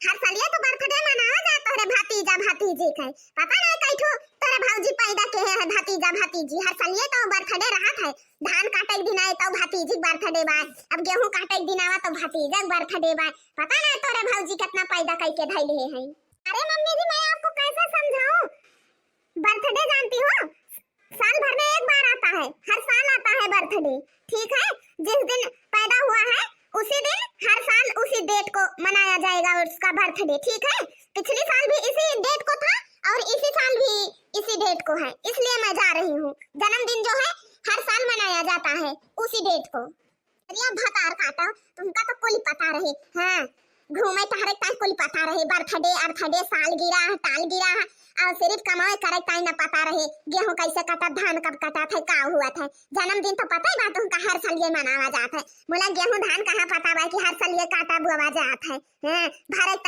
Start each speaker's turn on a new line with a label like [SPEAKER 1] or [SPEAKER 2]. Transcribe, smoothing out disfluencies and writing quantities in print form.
[SPEAKER 1] हर साल ये तो बर्थडे मनावा जाता है भतीजा भतीजी का। पता नहीं कैठो तेरे भौजी पैदा के है भतीजा भतीजी। हर साल ये तो बर्थडे रहत है। धान काटे दिन आए तो भतीजी बर्थडे बा, अब गेहूं काटे दिन आवा तो भतीजा बर्थडे बा। पता नहीं तोरे भौजी कितना पैदा करके धैले है। अरे मम्मी जी मैं आपको कैसे समझाऊं, बर्थडे जानती हो साल भर में एक बार आता है, हर साल आता है बर्थडे, ठीक है। जिस दिन पैदा हुआ है उसी दिन हर साल उसी डेट को मनाया जाएगा उसका बर्थडे, ठीक है। पिछले साल भी इसी डेट को था और इसी साल भी इसी डेट को है, इसलिए मैं जा रही हूँ। जन्मदिन जो है हर साल मनाया जाता है उसी डेट को। अरे भतार काटा तुमका तो कोई पता रहे। हाँ घूमे टहरे टाइम कोई पता रहे, बर्थडे अर्थडे सालगिरह टालगिरह और सिर्फ कमाए करे टाइम न पता रहे गेहूं कैसे कटा धान कब कटा था का हुआ था। जन्मदिन तो पता ही बात उनका हर साल ये मनावा जाता है। बोला गेहूं धान कहाँ पता बा कि हर साल ये काटा बुआ जाता है। हाँ भारत